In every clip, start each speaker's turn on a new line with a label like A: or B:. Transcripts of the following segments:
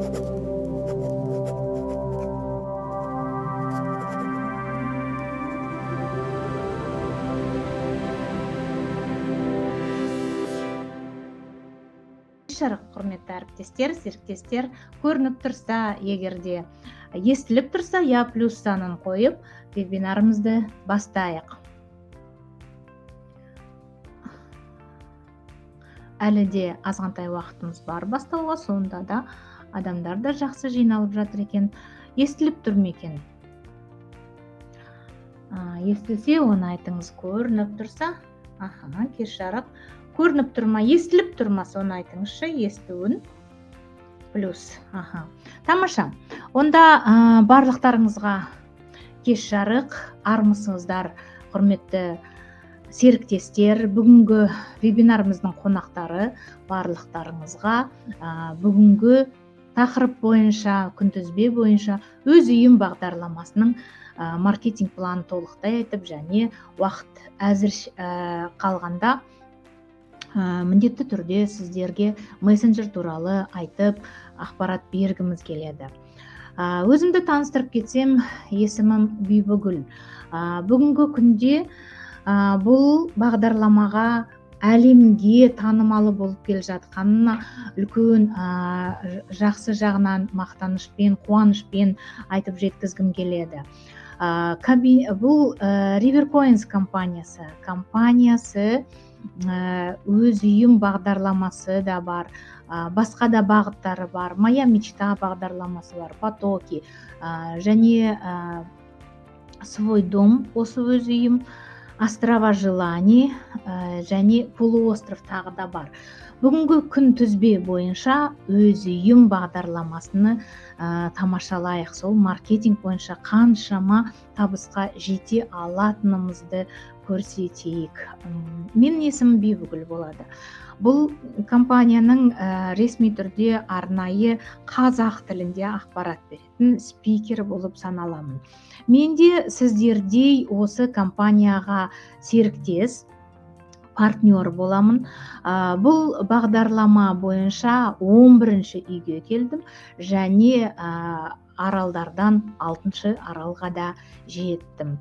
A: Шарық, құрметті әріптестер, серіктестер, көрініп тұрса, егерде естіліп тұрса, я плюс санын қойып, вебинарымызды бастайық. Әлі де азғантай уақытымыз бар бастауға, сонда да адамдар да жақсы жиналып жатыр екен. Естіліп тұр ме екен? Естілсе, оны айтыңыз. Көрініп тұрса, кеш жарық. Көрініп тұрма, естіліп тұрмаса, оны айтыңызшы, естуін. Плюс. Тамаша. Онда барлықтарыңызға кеш жарық, армысыңыздар, құрметті серіктестер. Бүгінгі вебинарымыздың қонақтары барлықтарыңызға бүгінгі тақырып бойынша, күнтізбе бойынша өз үйім бағдарламасының маркетинг планын толықтай айтып, және уақыт әзір қалғанда міндетті түрде сіздерге мессенджер туралы айтып, ақпарат бергіміз келеді. Өзімді таныстырып кетсем, есімім Бибігүл. Бүгінгі күнде бұл бағдарламаға әлемге танымалы болып келе жатқанына үлкен жақсы жағынан мақтанышпен, қуанышпен айтып жеткізгім келеді. Бұл Rivercoins компаниясы өз үйім бағдарламасы да бар, басқа да бағыттары бар, моя мечта бағдарламасы бар, потоки, және свой дом, осы өз үйім, острова желаний, және полуостров тағы да бар. Бүгінгі күнтізбе бойынша өз үйім бағдарламасыны тамашалайық. Сол маркетинг бойынша қаншама табысқа жете алатынымызды көрсетейік. Менің есімім Бибігүл болады. Бұл компанияның ресми түрде арнайы қазақ тілінде ақпарат беретін спикер болып саналамын. Мен де сіздердей осы компанияға серіктес, партнер боламын. Бұл бағдарлама бойынша 11-ші үйге келдім, және аралдардан 6-шы аралға да жеттім.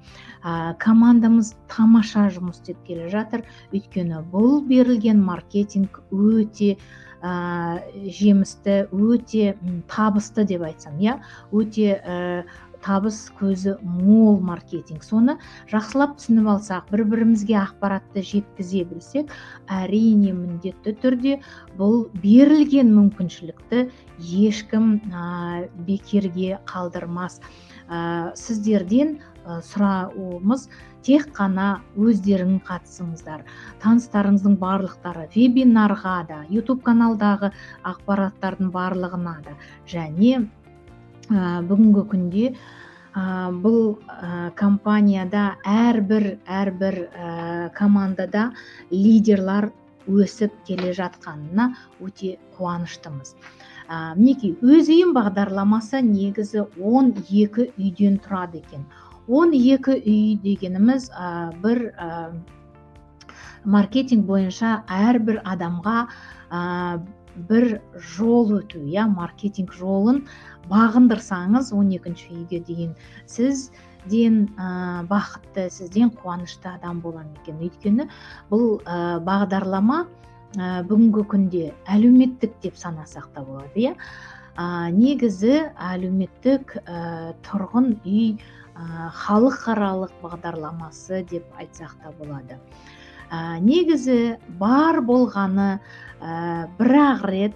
A: Командамыз тамаша жұмыс істеп келе жатыр, өйткені бұл берілген маркетинг өте жемісті, өте табысты деп айтсам, өте табыс көзі мол маркетинг. Соны жақсылап түсініп алсақ, бір-бірімізге ақпаратты жеткізе білсек, әрине міндетті түрде бұл берілген мүмкіншілікті ешкім бекерге қалдырмас. Сіздерден сұрауымыз тек қана өздерің қатысыңыздар. Таныстарыңыздың барлықтары вебинарға да, YouTube каналдағы ақпараттардың барлығына да, және бүгінгі күнде бұл компанияда әрбір командада лидерлар өсіп келе жатқанына өте қуаныштымыз. Мінекей, өз үйім бағдарламасы негізі 12 үйден тұрады екен. 12 үй дегеніміз бір маркетинг бойынша әрбір адамға бір жол өту, маркетинг жолын бағындырсаңыз 12-ші үйге дейін сізден бақытты, сізден қуанышты адам боламын екен. Өйткені бұл бағдарлама бүгінгі күнде әлеуметтік деп санасақ та болады. Негізі әлеуметтік тұрғын үй халықаралық бағдарламасы деп айтсақ та болады. Негізі бар болғаны бір-ақ рет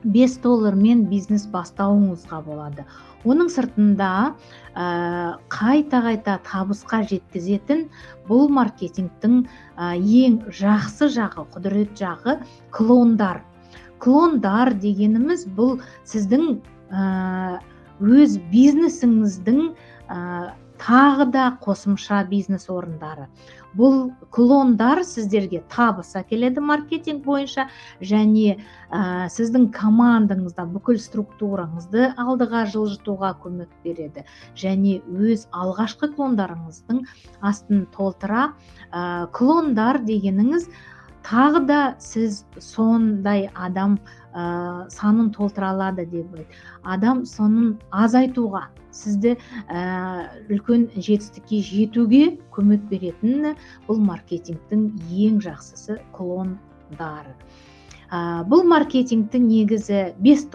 A: $5 бизнес бастауыңызға болады. Оның сыртында қайта табысқа жеткізетін бұл маркетингтің ең жақсы жағы, құдірет жағы клондар. Клондар дегеніміз бұл сіздің өз бизнесіңіздің тағы да қосымша бизнес орындары. Бұл клондар сіздерге табыс әкеледі маркетинг бойынша, және сіздің командаңызда бүкіл структураңызды алдыға жылжытуға көмек береді. Және өз алғашқы клондарыңыздың астын толтыра. Клондар дегеніңіз тағы да сіз сондай адам санын толтыра алады деп ойлайды. Адам сонун азайтууга, сизди үлкен жетістікке жетуге көмек беретіні бұл маркетингтің ең жақсысы клондары. Бұл маркетингтің негізі $5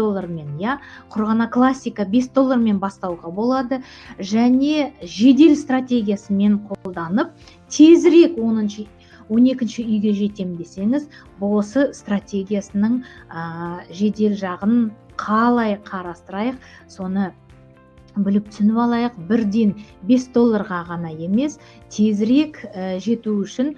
A: құр ғана классика $5 бастауға болады, және жедел стратегиясымен қолданып тезірек 12 үйге жетем десеңіз, осы стратегиясының жедел жағын қалай қарастырайық, соны біліп түсініп алайық. Бірден $5 ғана емес, тезірек жету үшін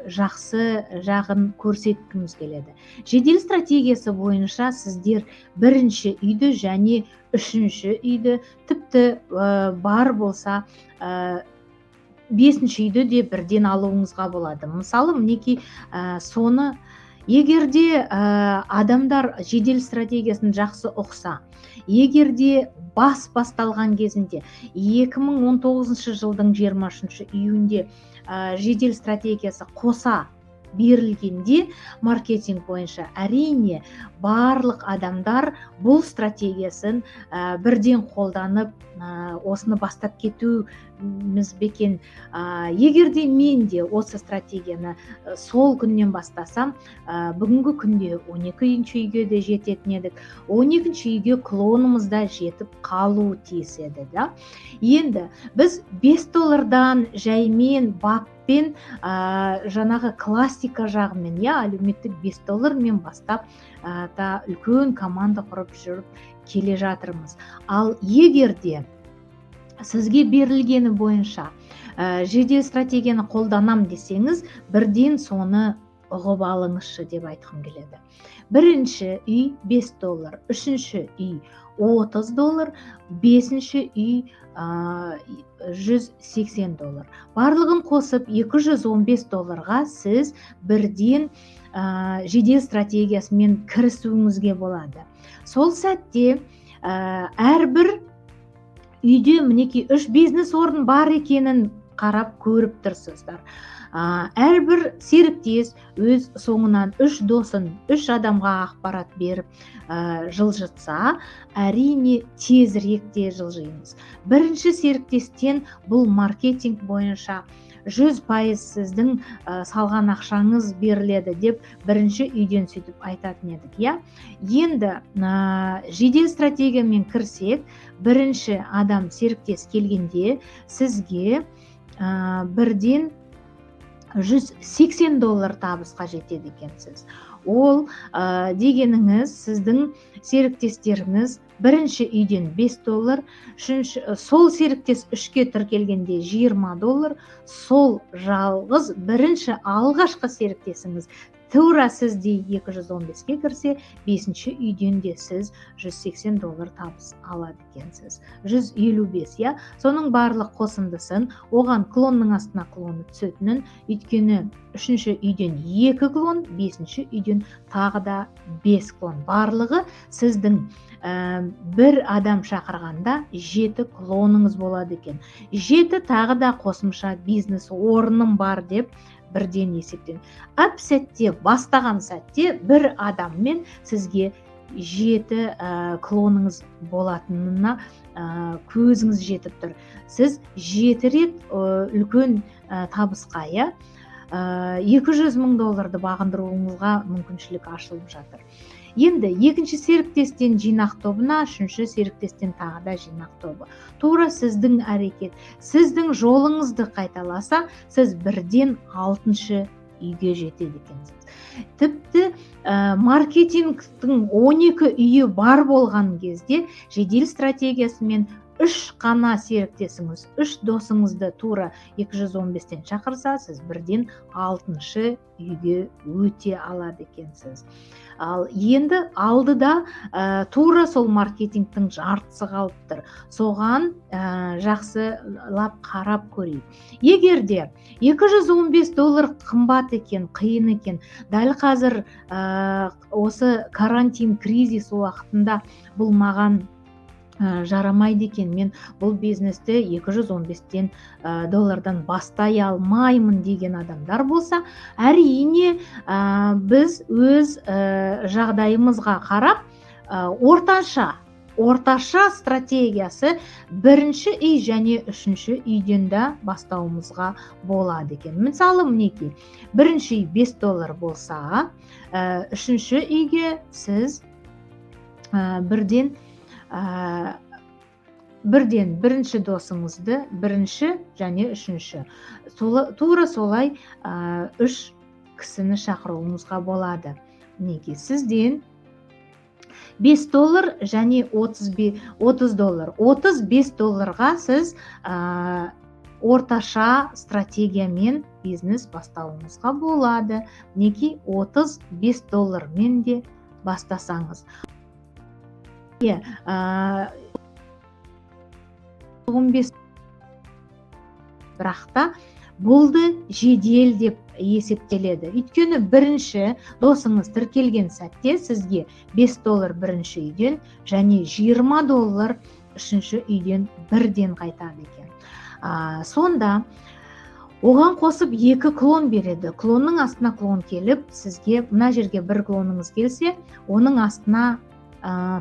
A: жақсы жағын көрсеткіміз келеді. Жедел стратегиясы бойынша сіздер бірінші үйді және үшінші үйді, тіпті бар болса бесінші үйді де бірден алуыңызға болады. Мысалы, мінекей соны егерде адамдар жедел стратегиясын жақсы ұқса, егерде басталған кезінде 2019 жылдың 23 июньде жедел стратегиясы қоса берілгенде маркетинг бойынша, әрине барлық адамдар бұл стратегиясын бірден қолданып осыны бастап кетуіміз бекен. Егерде мен де осы стратегияны сол күннен бастасам, бүгінгі күнде 12-ші үйге де жететін едік, 12-ші үйге клонымыз да жетіп қалу тиіс еді. Енді біз $5 жаймен баппен жаңағы классика жағымен, әлеуметтік $5 бастап үлкен команда құрып жүріп келе жатырмыз. Ал егерде сізге берілгені бойынша жедел стратегияны қолданам десеңіз, бірден соны ұғып алыңызшы деп айтқым келеді. Бірінші үй $5, үшінші үй $30, бесінші үй $180. Барлығын қосып $215-ға сіз бірден жедел стратегиясымен кірісуіңізге болады. Сол сәтте әрбір үйде мінекей 3 бизнес орын бар екенін қарап көріп тұрсыздар. Әрбір серіктес өз соңынан 3 досын, 3 адамға ақпарат беріп жылжытса, әрине тезірек те жылжимыз. Бірінші серіктестен бұл маркетинг бойынша 100% сіздің салған ақшаңыз беріледі деп бірінші үйден сөйтіп айтатын едік. Енді жедел стратегиямен кірсек, бірінші адам серіктес келгенде сізге бірден $180 табысқа жетеді екенсіз. Ол дегеніңіз сіздің серіктестеріңіз бірінші үйден $5, сол серіктес 3-ке тіркелгенде $20, сол жалғыз бірінші алғашқы серіктесіңіз тура сізде 215-ке кірсе, 5-ші үйден де сіз $180 табыс алады екенсіз. 155, соның барлық қосындысын, оған клонның астына клоны түсетінін, өйткені 3-ші үйден 2 клон, 5-ші үйден тағы да 5 клон. Барлығы сіздің бір адам шақырғанда 7 клоныңыз болады екен. 7 тағы да қосымша бизнес орным бар деп бірден есептен. Сәтте, бастаған сәтте бір адаммен сізге 7 клоныңыз болатынына көзіңіз жетіп тұр. Сіз 7 рет үлкен табысқа, $200,000 бағындыруыңызға мүмкіншілік ашылып жатыр. Енді екінші серіктестен жинақ тобына, үшінші серіктестен тағы да жинақ тобы. Тура сіздің әрекет, сіздің жолыңызды қайталаса, сіз бірден 6-шы үйге жетеді екенсіз. Тіпті маркетингтің 12 үйі бар болған кезде жедел стратегиясымен 3 қана серіктесіңіз, 3 досыңызды тура 215-тен шақырса, сіз бірден 6-шы үйге өте алады екенсіз. Ал енді алдыда тура сол маркетингтің жартысы қалып тұр. Соған жақсылап қарап көрейік. Егерде $215 қымбат екен, қиын екен, дәл қазір осы карантин кризис уақытында бұл маған жарамайды екен, мен бұл бизнесті 215 доллардан бастай алмаймын деген адамдар болса, әрине біз өз жағдайымызға қарап орташа стратегиясы бірінші үй және үшінші үйден де бастауымызға болады екен. Мысалы, мінекей, бірінші үй 5 доллар болса, үшінші үйге сіз бірден бірінші досыңызды, бірінші және үшінші, тура солай 3 кісіні шақыруыңызға болады. Неге сізден 5 доллар және 30 доллар. 35 долларға сіз орташа стратегиямен бизнес бастауыңызға болады. Неге 35 доллармен де бастасаңыз. Бірақ та бұлды жедел деп есептеледі. Өйткені бірінші досыңыз тіркелген сәтте сізге 5 доллар бірінші үйден және 20 доллар үшінші үйден бірден қайтады екен. Сонда оған қосып 2 клон береді. Клонның астына клон келіп, сізге мына жерге бір клоныңыз келсе, оның астына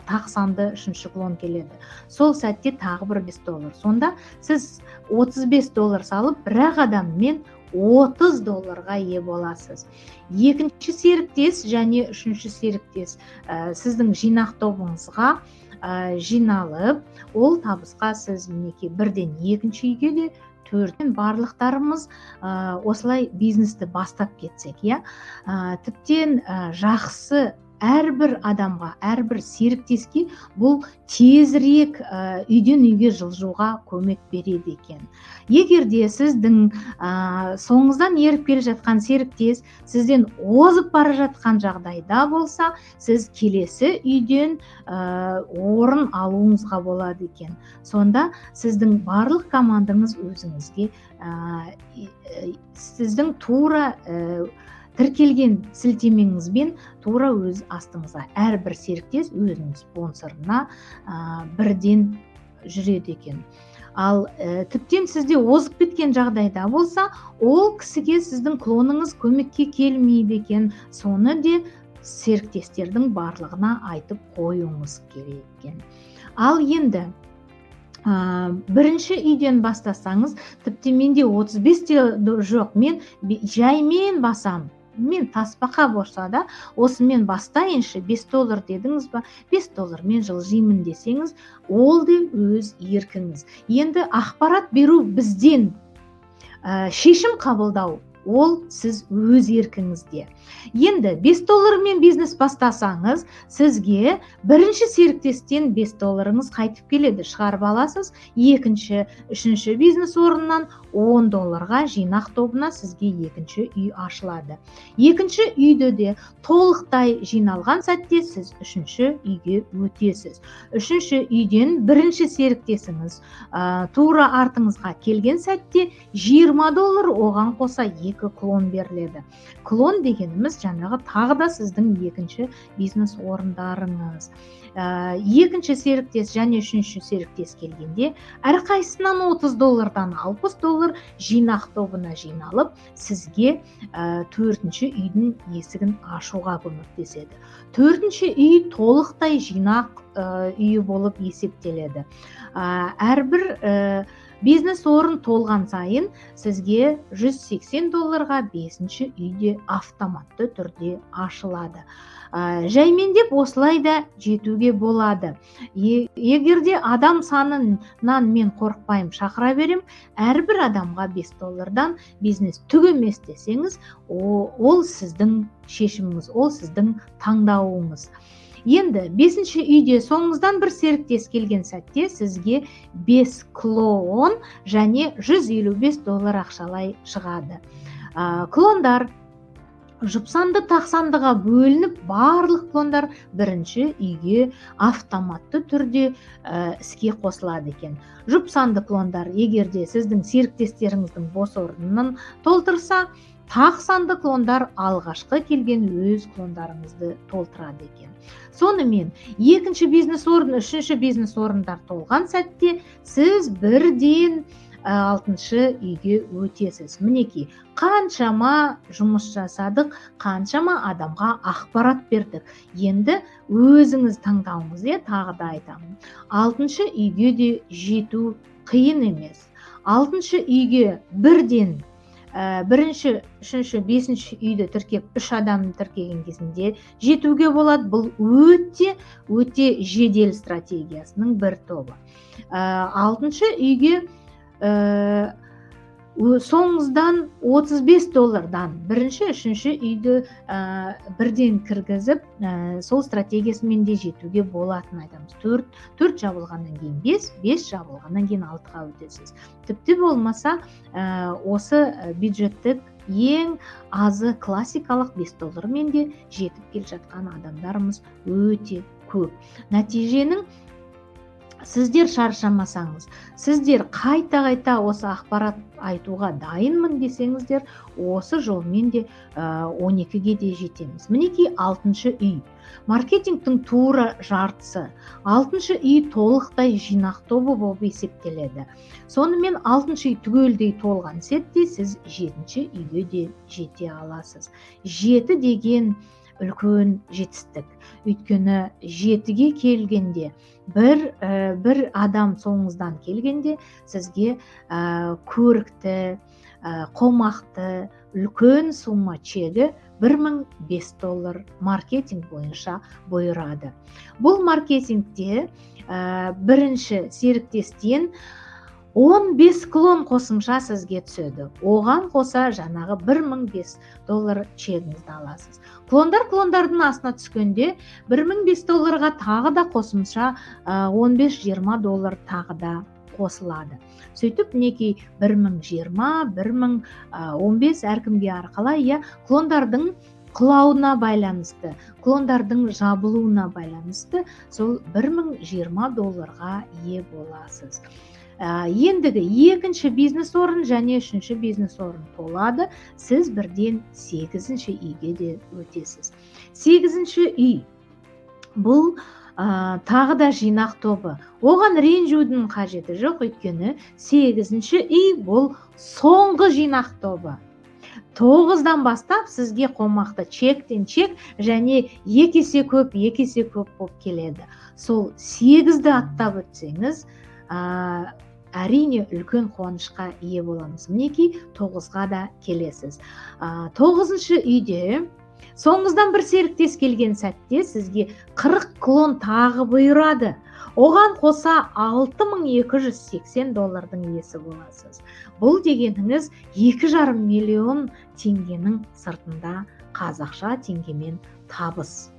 A: тақсанды үшінші клон келеді. Сол сәтте тағы бір 5 доллар. Сонда сіз 35 доллар салып, бірақ адаммен 30 долларға ие боласыз. Екінші серіктес және үшінші серіктес сіздің жинақ тобыңызға жиналып, ол табысқа сіз мінекей бірден екінші үйге де, төрттен барлықтарымыз осылай бизнесті бастап кетсек, тіптен жақсы әрбір адамға, әрбір серіктеске бұл тезірек үйден үйге жылжуға көмек береді екен. Егерде сіздің соңыңыздан еріп келе жатқан серіктес сізден озып бара жатқан жағдайда болса, сіз келесі үйден орын алуыңызға болады екен. Сонда сіздің барлық командаңыз өзіңізге сіздің тура тіркелген сілтемеңізбен тура өз астыңызға әрбір серіктес өзінің спонсорына бірден жүреді екен. Ал тіптен сізде озып кеткен жағдайда болса, ол кісіге сіздің клоныңыз көмекке келмейді екен. Соны де серіктестердің барлығына айтып қоюыңыз керек екен. Ал енді бірінші үйден бастасаңыз, тіпті менде 35 жоқ, мен жаймен басам. Мен тасбақа болса да, осымен бастайыншы, 5 доллар дедіңіз ба, 5 доллармен жылжимын десеңіз, ол де өз еркіңіз. Енді ақпарат беру бізден, шешім қабылдау ол сіз өз еркіңізде. Енді 5 доллармен бизнес бастасаңыз, сізге бірінші серіктестен 5 долларыңыз қайтып келеді, шығарып аласыз. Екінші, үшінші бизнес орнынан 10 долларға жинақ тобына сізге екінші үй ашылады. Екінші үйде де толықтай жиналған сәтте сіз үшінші үйге өтесіз. Үшінші үйден бірінші серіктесіңіз тура артыңызға келген сәтте 20 доллар оған қоса 2 клон беріледі. Клон дегеніміз жаңағы тағы да сіздің екінші бизнес орындарыңыз. Екінші серіктес және үшінші серіктес келгенде әрқайсынан 30 доллардан 60 доллар жинақ тобына жиналып, сізге төртінші үйдің есігін ашуға көмектеседі. Төртінші үй толықтай жинақ үйі болып есептеледі. Әрбір бизнес орын толған сайын сізге 180 долларға 5-ші үйде автоматты түрде ашылады. Жаймендеп осылай да жетуге болады. Егерде адам санынан мен қорықпайым, шақыра берем, әрбір адамға 5 доллардан бизнес түк емес десеңіз, ол сіздің шешіміңіз, ол сіздің таңдауыңыз. Енді 5-ші үйде соңыңыздан бір серіктес келген сәтте сізге 5 клон және 155 доллар ақшалай шығады. Клондар жұпсанды тақсандыға бөлініп, барлық клондар бірінші үйге автоматты түрде іске қосылады екен. Жұпсанды клондар егерде сіздің серіктестеріңіздің бос орнын толтырса, тақ санды клондар алғашқы келген өз клондарыңызды толтырады екен. Сонымен екінші бизнес орын, үшінші бизнес орындар толған сәтте сіз бірден алтыншы үйге өтесіз. Мінекей, қаншама жұмыс жасадық, қаншама адамға ақпарат бердік. Енді өзіңіз таңдауыңыз, тағы да айтамын. Алтыншы үйге де жету қиын емес. Алтыншы үйге бірден бірінші, үшінші, бесінші үйді тіркеп, 3 адамды тіркеген кезінде жетуге болады. Бұл өте жедел стратегиясының бір тобы. Алтыншы үйге соңыздан $35 бірінші, үшінші үйді бірден кіргізіп, сол стратегиясымен де жетуге болатын айтамыз. 4 жабылғаннан кейін 5 жабылғаннан кейін 6-ға өтесіз. Тіпті болмаса осы бюджеттік ең азы классикалық $5 мен де жетіп кел жатқан адамдарымыз өте көп. Нәтиженің сіздер шаршамасаңыз, сіздер қайта осы ақпарат айтуға дайынмын десеңіздер, осы жолмен де 12-ге де жетеміз. Мінекей 6-шы үй. Маркетингтің тура жартысы. 6-шы үй толықтай жинақ тобы болып есептеледі. Сонымен 6-шы үй түгелдей толған сәтте сіз 7-ші үйге де жете аласыз. 7 деген үлкен жетістік. Өйткені 7-ге келгенде бір адам соңыңыздан келгенде сізге көрікті, қомақты, үлкен сумма чегі $1005 маркетинг бойынша бұйырады. Бұл маркетингте бірінші серіктестен 15 клон қосымша сізге түседі. Оған қоса жаңағы $1005 чегіңізді аласыз. Клондардың астына түскенде $1005-ға тағы да қосымша $15-20 тағы да қосылады. Сөйтіп, мінекей 1020, 1015 әркімге арқылай, клондардың құлауына байланысты, клондардың жабылуына байланысты сол $1020-ға ие боласыз. Ендігі екінші бизнес орын және үшінші бизнес орын толады. Сіз бірден 8-ші үйге де өтесіз. 8-ші үй бұл тағы да жинақ тобы. Оған ренжудің қажеті жоқ, өйткені 8-ші үй бұл соңғы жинақ тобы. 9-дан бастап сізге қомақты чектен чек және 2 есе көп болып келеді. Сол 8-ді аттап өтсеңіз, әрине үлкен қуанышқа ие боламыз. Мінекей 9-ға да келесіз. 9-шы үйде соңыздан бір серіктес келген сәтте сізге 40 клон тағы бұйырады. Оған қоса $6280 иесі боласыз. Бұл дегеніңіз 2,5 миллион теңгенің сыртында қазақша теңгемен табыс.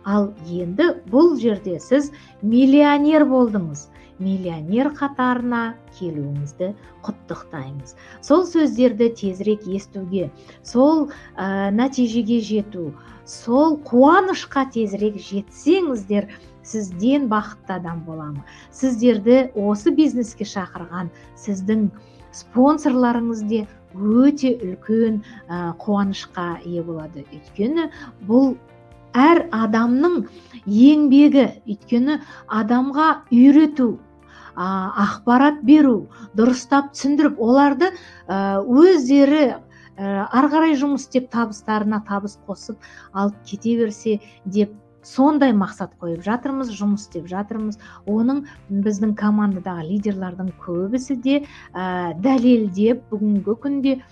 A: Ал енді бұл жерде сіз миллионер болдыңыз. Миллионер қатарына келуіңізді құттықтаймыз. Сол сөздерді тезірек естуге, сол нәтижеге жету, сол қуанышқа тезірек жетсеңіздер, сізден бақытты адам боламын. Сіздерді осы бизнеске шақырған сіздің спонсорларыңыз де өте үлкен қуанышқа ие болады. Өйткені бұл әр адамның еңбегі, өйткені адамға үйрету, ақпарат беру, дұрыстап түсіндіріп, оларды өздері арғарай жұмыс істеп табыстарына табыс қосып алып кете берсе деп сондай мақсат қойып жатырмыз, жұмыс істеп жатырмыз. Оның біздің командадағы лидерлардың көбісі де дәлелдеп бүгінгі күнде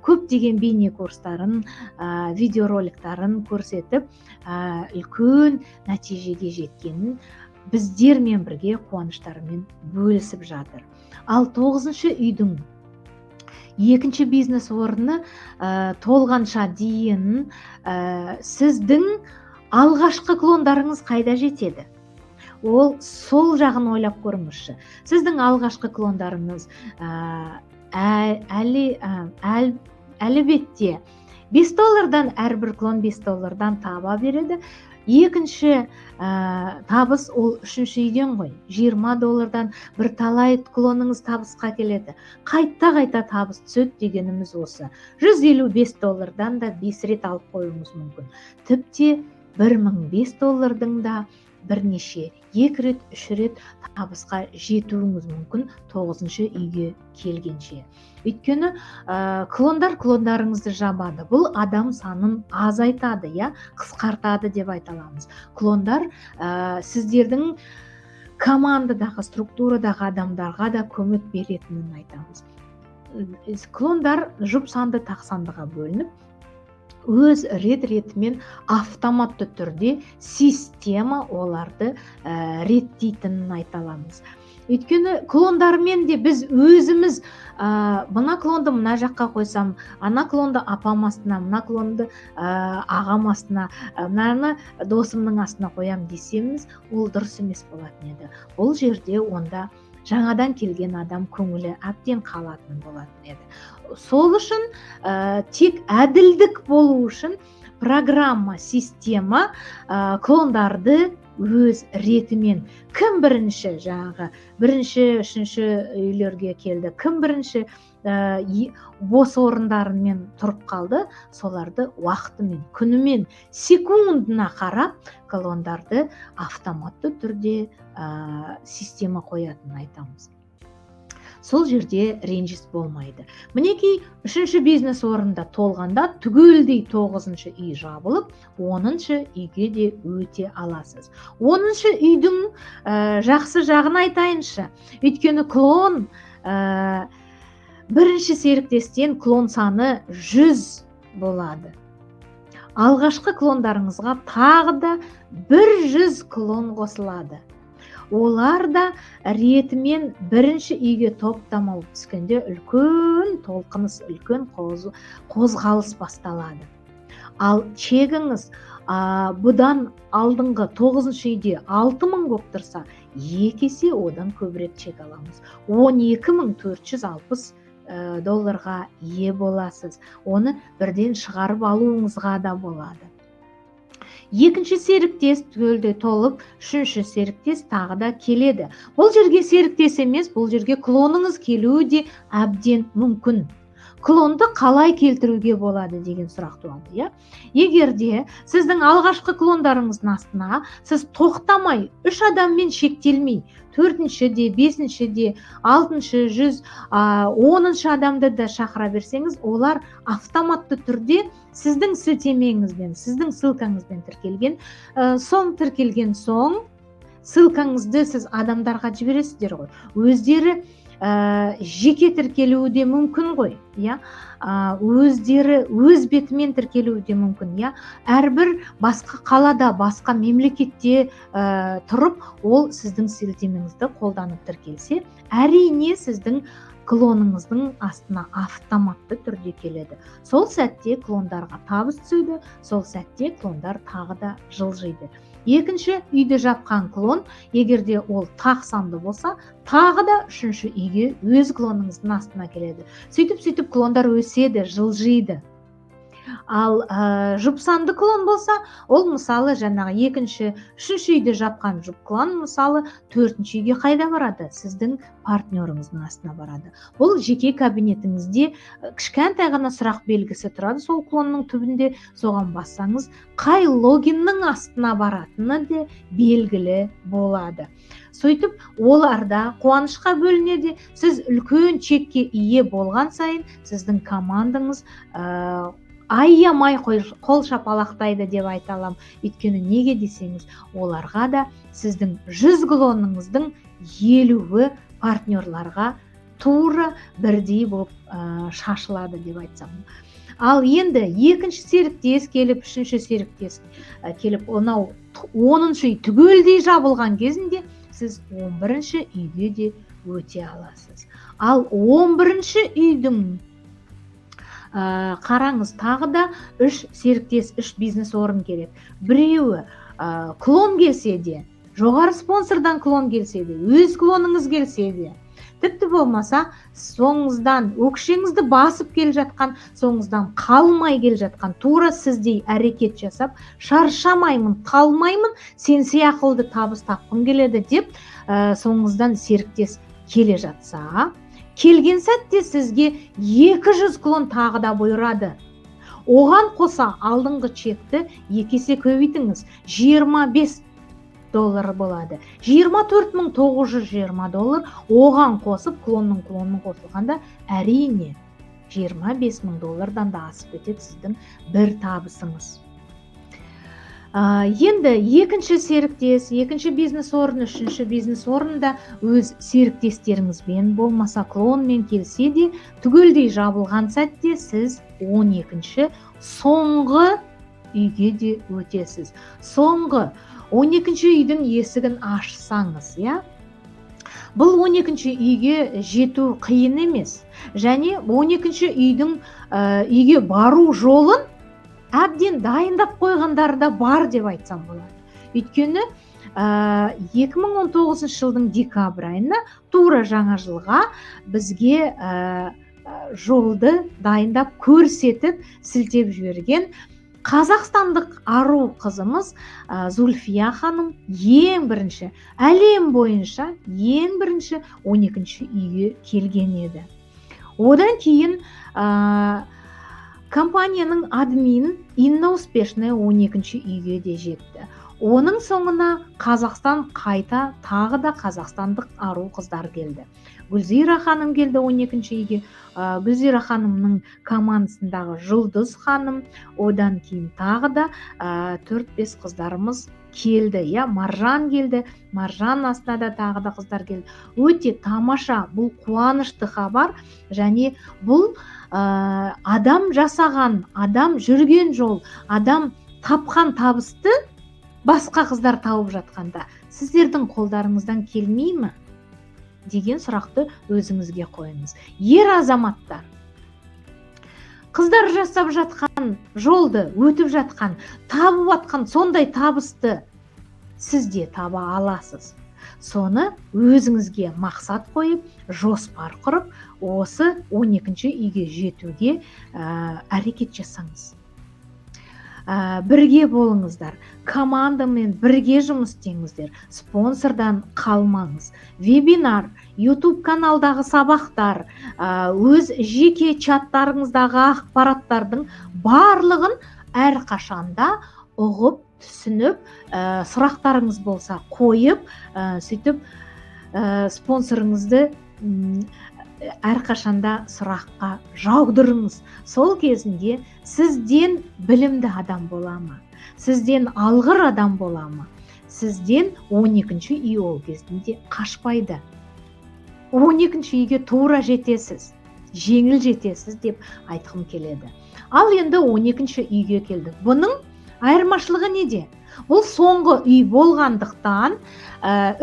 A: көптеген бейне курстарын, видеороликтарын көрсетіп, үлкен нәтижеге жеткенін біздермен бірге қуаныштарымен бөлісіп жатыр. Ал 9-шы үйдің екінші бизнес орны толғанша дейін сіздің алғашқы клондарыңыз қайда жетеді? Ол сол жағын ойлап көріңізші. Сіздің алғашқы клондарыңыз әлбетте $5 әрбір клон $5 таба береді. Екінші табыс ол үшінші үйден ғой. $20 бір талай клоныңыз табысқа келеді. Қайта табыс түседі дегеніміз осы. $155 да 5 рет алып қоюыңыз мүмкін. Тіпті $1005 да бірнеше 2 рет, 3 рет табысқа жетуіңіз мүмкін 9-шы үйге келгенше. Өйткені клондарыңызды жабады. Бұл адам санын азайтады, қысқартады деп айта аламыз. Клондар сіздердің командадағы, структурадағы адамдарға да көмек беретінін айтамыз. Клондар жұп санды тақсандыға бөлініп, өз ретімен автоматты түрде система оларды реттейтінін айта аламыз. Өйткені клондармен де біз өзіміз мына клонды мына жаққа қойсам, ана клонды апам астына, мына клонды ағам астына, мынаны досымның астына қоям десеміз, ол дұрыс емес болатын еді. Бұл жерде онда жаңадан келген адам көңілі әбден қалатын болатын еді. Сол үшін тек әділдік болу үшін программа, система клондарды өз ретімен кім бірінші бірінші, үшінші үйлерге келді, кім бірінші бос орындарымен тұрып қалды, соларды уақытымен, күнімен, секундына қарап клондарды автоматты түрде система қоятынын айтамыз. Сол жерде ренжіс болмайды. Мінекей, үшінші бизнес орында толғанда түгелдей 9-шы үй жабылып, 10-шы үйге де өте аласыз. 10-шы үйдің жақсы жағын айтайыншы. Өйткені клон бірінші серіктестен клон саны 100 болады. Алғашқы клондарыңызға тағы да 100 клон қосылады. Олар да ретімен бірінші үйге топтама түскенде үлкен толқыныс, үлкен қозғалыс басталады. Ал чегіңіз бұдан алдыңғы 9-шы үйде 6000 болып тұрса, 2 есе одан көбірек чек аламыз. $12,460 ие боласыз. Оны бірден шығарып алуыңызға да болады. Екінші серіктес түгелдей толып, үшінші серіктес тағы да келеді. Бұл жерге серіктес емес, бұл жерге клоныңыз келуі де әбден мүмкін. Клонды қалай келтіруге болады деген сұрақ туады. Егерде сіздің алғашқы клондарыңыздың астына сіз тоқтамай, 3 адаммен шектелмей, 4-ші де, 5-ші де, 6-шы, 100, 10-шы адамды да шақыра берсеңіз, олар автоматты түрде сіздің сілтемеңізбен, сіздің ссылкаңызбен тіркелген соң, ссылкаңызды сіз адамдарға жібересіздер ғой. Өздері жеке тіркелуі де мүмкін ғой, өздері өз бетімен тіркелуі де мүмкін, әрбір басқа қалада, басқа мемлекетте тұрып, ол сіздің сілтемеңізді қолданып тіркелсе, әрине сіздің клоныңыздың астына автоматты түрде келеді. Сол сәтте клондарға табыс түседі, сол сәтте клондар тағы да жылжиды. Екінші үйді жапқан клон, егерде ол тақсанды болса, тағы да үшінші үйге өз клоныңыздың астына келеді. Сөйтіп клондар өседі, жылжиды. Ал жұпсанды клон болса, ол мысалы жаңағы екінші, үшінші үйді жапқан жұп клон мысалы 4-ші үйге қайда барады? Сіздің партнеріңіздің астына барады. Бұл жеке кабинетіңізде кішкентай ғана сұрақ белгісі тұрады, сол клонның түбінде, соған бассаңыз, қай логиннің астына баратыны де белгілі болады. Сөйтіп, оларда қуанышқа бөлінеді. Сіз үлкен чекке ие болған сайын, сіздің командаңыз аямай қол шапалақтайды деп айта алам. Өйткені неге десеңіз, оларға да сіздің 100 клоныңыздың 50-і партнерларға тура бірдей болып шашылады деп айтсам. Ал енді екінші серіктес келіп, үшінші серіктес келіп, 10-шы үй түгелдей жабылған кезінде сіз 11-ші үйге де өте аласыз. Ал 11-ші үйдің қараңыз, тағы да 3 серіктес, 3 бизнес орын керек. Біреуі клон келсе де, жоғары спонсордан клон келсе де, өз клоныңыз келсе де, Тіпті болмаса соңыңыздан өкшеңізді басып келе жатқан, соңыңыздан қалмай келе жатқан, тура сіздей әрекет жасап, шаршамаймын, талмаймын, сен сияқылды табыс тапқым келеді деп соңыңыздан серіктес келе жатса, келген сәтте сізге 200 клон тағы да бұйырады. Оған қоса алдыңғы чекті 2 есе көбейтіңіз, $25 болады. $24,920 оған қосып, клонның қосылғанда әрине $25,000 да асып кетеді сіздің бір табысыңыз. Енді екінші серіктес, екінші бизнес орын, үшінші бизнес орында өз серіктестеріңізбен болмаса клонмен келсе де, түгелдей жабылған сәтте сіз 12-ші соңғы үйге де өтесіз. Соңғы 12-ші үйдің есігін ашсаңыз, бұл 12-ші үйге жету қиын емес. Және 12-ші үйге бару жолын әбден дайындап қойғандары да бар деп айтсам болады. Өйткені 2019 жылдың декабрь айында тура жаңа жылға бізге жолды дайындап көрсетіп сілтеп жіберген қазақстандық ару қызымыз Зульфия ханым ең бірінші, әлем бойынша ең бірінші 12-ші үйге келген еді. Одан кейін компанияның админ Инна Успешная 12-ші үйге де жетті. Оның соңына Қазақстан қайта тағы да қазақстандық ару қыздар келді. Гүлзира ханым келді 12-ші үйге. Гүлзира ханымның командасындағы Жұлдыз ханым, одан кейін тағы да 4-5 қыздарымыз келді. Маржан келді. Маржан астына да тағы да қыздар келді. Өте тамаша, бұл қуанышты хабар, және бұл адам жасаған, адам жүрген жол, адам тапқан табысты басқа қыздар тауып жатқанда, сіздердің қолдарыңыздан келмей ме? Деген сұрақты өзіңізге қойыңыз. Ер азаматтар, қыздар жасап жатқан жолды, өтіп жатқан, табып жатқан сондай табысты сіз де таба аласыз. Соны өзіңізге мақсат қойып, жоспар құрып, осы 12-ші үйге жетуге әрекет жасаңыз. Бірге болыңыздар, командамен бірге жұмыс істеңіздер, спонсордан қалмаңыз. Вебинар, YouTube каналдағы сабақтар, өз жеке чаттарыңыздағы ақпараттардың барлығын әрқашанда ұғып, түсініп, сұрақтарыңыз болса қойып, сөйтіп спонсорыңызды әрқашанда сұраққа жаудырыңыз. Сол кезінде сізден білімді адам бола ма? Сізден алғыр адам бола ма? Сізден 12-ші үй ол кезінде қашпайды. 12-ші үйге тура жетесіз, жеңіл жетесіз деп айтқым келеді. Ал енді 12-ші үйге келді. Бұның айырмашылығы неде? Бұл соңғы үй болғандықтан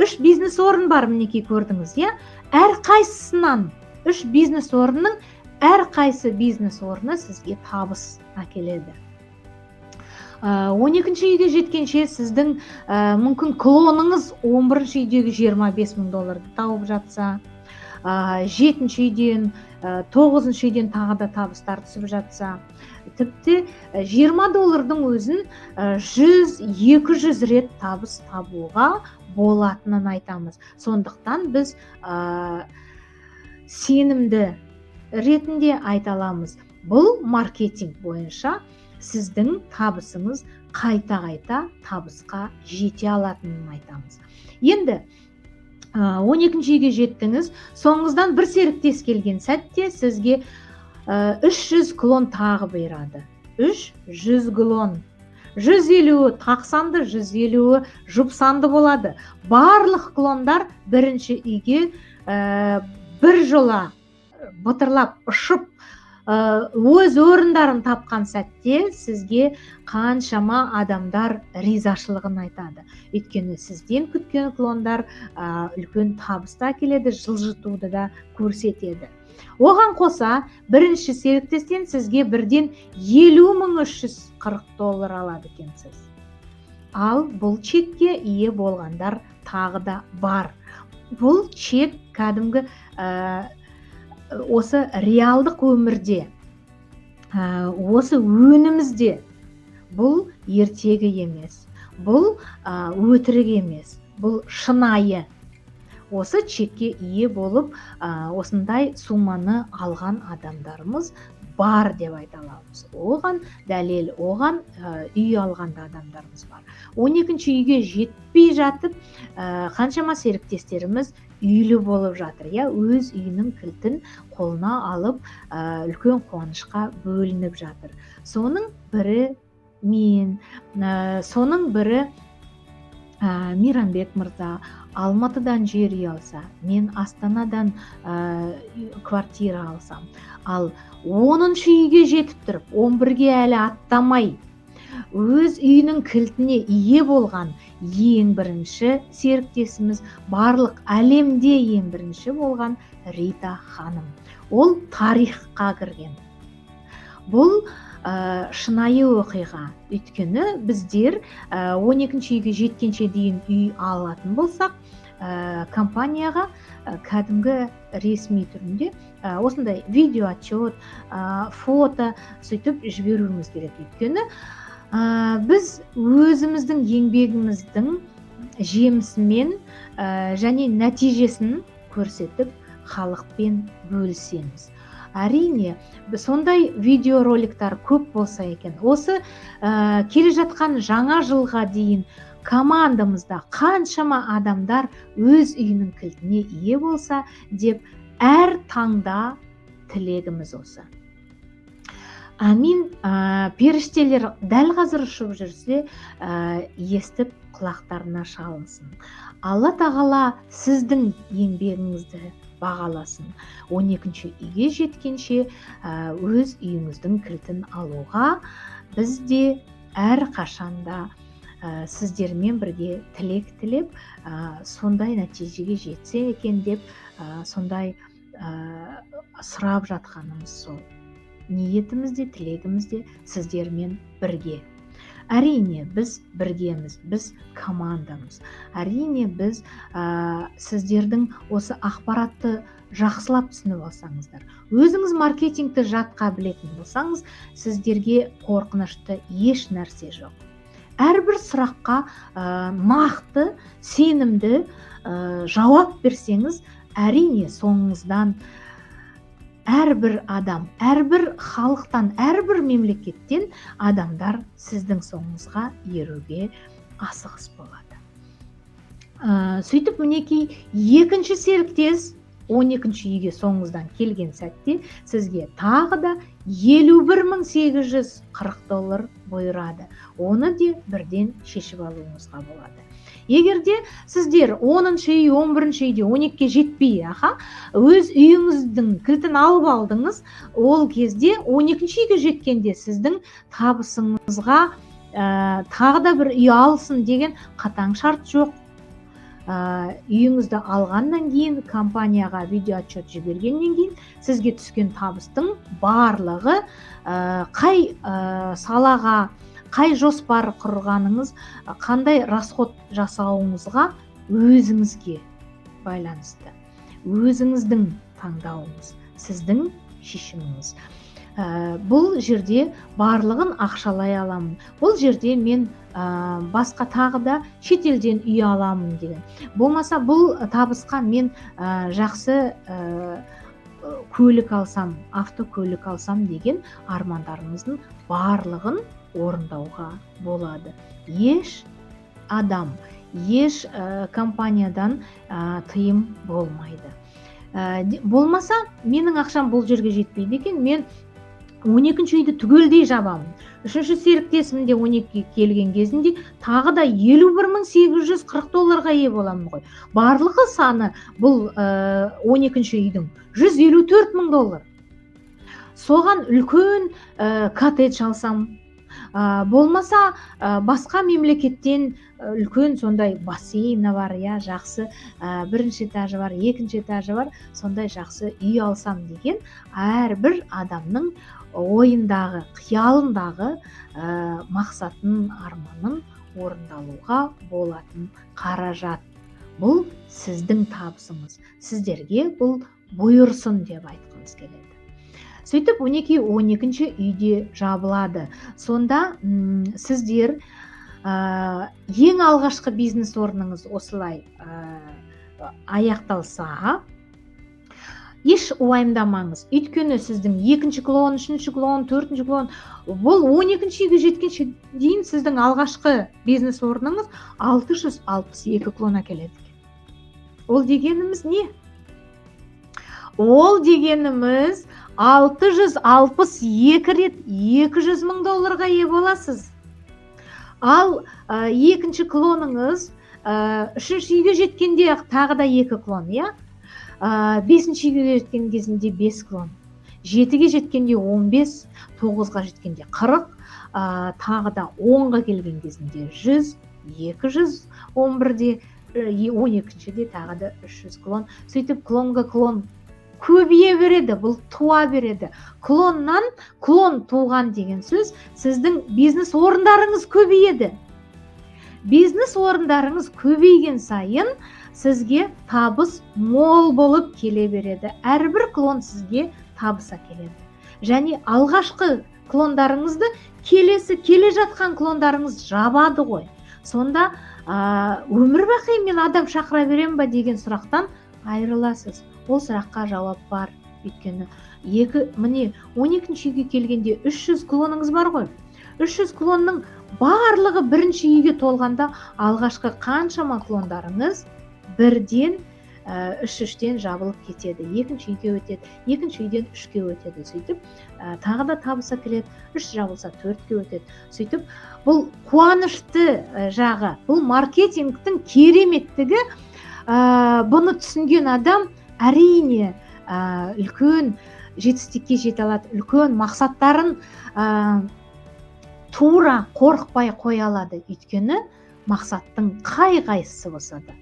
A: 3 бизнес орын бар, мінекей көрдіңіз, әрқайсысынан 3 бизнес орынның әрқайсы бизнес орны сізге табыс әкеледі. 12-ші үйге жеткенше сіздің мүмкін клоныңыз 11-ші үйдегі $25,000 тауып жатса, 7-ші үйден, 9-ші үйден тағы да табыстар түсіп жатса, тіпті $20 өзін 100-200 рет табыс табуға болатынын айтамыз. Сондықтан біз сенімді ретінде айталамыз. Бұл маркетинг бойынша сіздің табысыңыз қайта-қайта табысқа жете алатынын айтамыз. Енді 12-ші үйге жеттіңіз, соңыңыздан бір серіктес келген сәтте сізге 300 клон тағы бұйырады. 300 клон. 150 тақсанды, 150 жұпсанды болады. Барлық клондар бірінші үйге бір жола бұтырлап ұшып өз орындарын тапқан сәтте сізге қаншама адамдар ризашылығын айтады. Өйткені сізден күткен клондар үлкен табыста келеді, жылжытуды да көрсетеді. Оған қоса бірінші серіктестен сізге бірден $50,340 алады екенсіз. Ал бұл чекке ие болғандар тағы да бар. бұл чек кәдімгі осы реалдық өмірде, осы өнімізде. Бұл ертегі емес, бұл өтірік емес, бұл шынайы. Осы чекке ие болып, осындай сумманы алған адамдарымыз бар деп айта аламыз. Оған дәлел, оған үй алған адамдарымыз бар. 12-ші үйге жетпей жатып, қаншама серіктестеріміз үйлі болып жатыр. Өз үйінің кілтін қолына алып, үлкен қуанышқа бөлініп жатыр. Соның бірі мен, соның бірі Мейрамбек мырза. Алматыдан жер үй алса, мен Астанадан квартира алсам, ал 10-ші үйге жетіп тұрып, 11-ге әлі аттамай, өз үйінің кілтіне ие болған ең бірінші серіктесіміз, барлық әлемде ең бірінші болған Рита ханым. Ол тарихқа кірген. Бұл шынайы оқиға. Өйткені біздер 12-ші үйге жеткенше дейін үй алатын болсақ, компанияға кәдімгі ресми түрінде осындай видео отчет, фото сөйтіп жіберуіміз керек. Өйткені біз өзіміздің еңбегіміздің жемісімен және нәтижесін көрсетіп халықпен бөлісеміз. Әрине, сондай видеороликтар көп болса екен, осы келе жатқан жаңа жылға дейін командамызда қаншама адамдар өз үйінің кілтіне ие болса деп әр таңда тілегіміз осы. Амин. Періштелер дәл қазір ұшып жүрсе, естіп құлақтарына шалынсын. Алла тағала сіздің еңбегіңізді бағаласын. 12-ші үйге жеткенше өз үйіңіздің кілтін алуға біз де әр қашанда сіздермен бірге тілек тілеп, сондай нәтижеге жетсе екен деп, сондай сұрап жатқанымыз сол. Ниетімізде, тілегімізде сіздермен бірге. Әрине, біз біргеміз, біз командамыз. Әрине, біз сіздердің осы ақпаратты жақсылап түсініп алсаңыздар, өзіңіз маркетингті жатқа білетін болсаңыз, сіздерге қорқынышты еш нәрсе жоқ. Әрбір сұраққа нақты, сенімді жауап берсеңіз, әрине соңыңыздан әрбір адам, әрбір халықтан, әрбір мемлекеттен адамдар сіздің соңыңызға еруге асығыс болады. Сөйтіп, мінекей, екінші серіктес 12-ші үйге соңыңыздан келген сәтте сізге тағы да $51,840 бұйырады. Оны де бірден шешіп алуыңызға болады. Егерде сіздер 10-ші үй, 11-ші үйде 12-ге жетпей, өз үйіңіздің кілтін алып алдыңыз, ол кезде 12-ші үйге жеткенде сіздің табысыңызға тағы да бір үй алсын деген қатаң шарт жоқ. Үйіңізді алғаннан кейін, компанияға видео отчет жібергеннен кейін, сізге түскен табыстың барлығы қай салаға, қай жоспар құрғаныңыз, қандай расход жасауыңызға өзіңізге байланысты. Өзіңіздің таңдауыңыз, сіздің шешіміңіз. Бұл жерде барлығын ақшалай аламын. Бұл жерде мен басқа тағы да шетелден үй аламын деген. Болмаса бұл табысқа мен жақсы көлік алсам, автокөлік алсам деген армандарыңыздың барлығын орындауға болады. Еш адам, еш компаниядан тыйым болмайды. Болмаса, менің ақшам бұл жерге жетпейді екен, мен 12-ші үйді түгелдей жабамын. 3-ші серіктесімде 12-ге келген кезінде тағы да $51,840 ие боламын ғой. Барлығы саны бұл 12-ші үйдің $154,000. Соған үлкен коттедж алсам, болмаса басқа мемлекеттен үлкен сондай бассейні бар, жақсы бірінші этажы бар, екінші этажы бар, сондай жақсы үй алсам деген әрбір адамның ойындағы, қиялындағы мақсатын, арманын орындалуға болатын қаражат. бұл сіздің табысыңыз, сіздерге бұл бұйырсын деп айтқымыз келеді. Сөйтіп 12-12 үйде жабылады. Сонда сіздер ең алғашқы бизнес орныңыз осылай аяқталса, еш уайымдамаңыз. Өйткені сіздің 2-ші клон, 3-ші клон, 4-ші клон, бұл 12-ші үйге жеткенше дейін сіздің алғашқы бизнес орныңыз 662 клон әкеледі. Ол дегеніміз не? Ол дегеніміз 662 рет $200,000 ие боласыз. Ал екінші клоныңыз 3-ші үйге жеткенде тағы да 2 клон, иә? 5-ші үйге жеткен кезінде 5 клон, 7-ге жеткенде 15, 9-ға жеткенде 40, тағы да 10-ға келген кезінде 100, 200, 11-де, 12-де тағы да 300 клон. Сөйтіп клонға клон көбейе береді, бұл туа береді. Клоннан клон туған деген сөз, сіздің бизнес орындарыңыз көбейеді. Бизнес орындарыңыз көбейген сайын сізге табыс мол болып келе береді. Әрбір клон сізге табыс әкеледі. Және алғашқы клондарыңызды келе жатқан клондарыңыз жабады ғой. Сонда өмір бақи мен адам шақыра берем ба деген сұрақтан айырыласыз. Ол сұраққа жауап бар. Өйткені 12-ші үйге келгенде 300 клоныңыз бар ғой. 300 клонның барлығы 1-ші үйге толғанда алғашқы қаншама клондарыңыз бірден 3-3-тен жабылып кетеді. 2-ші үйге өтеді, 2-ші үйден 3-ке өтеді. Сөйтіп тағы да табыс әкеледі, 3 жабылса 4-ке өтеді. Сөйтіп бұл қуанышты жағы, бұл маркетингтің кереметтігі. Бұны түсінген адам әрине үлкен жетістікке жете алады, үлкен мақсаттарын тура қорықпай қоя алады. Өйткені мақсаттың қай-қайсысы болса да,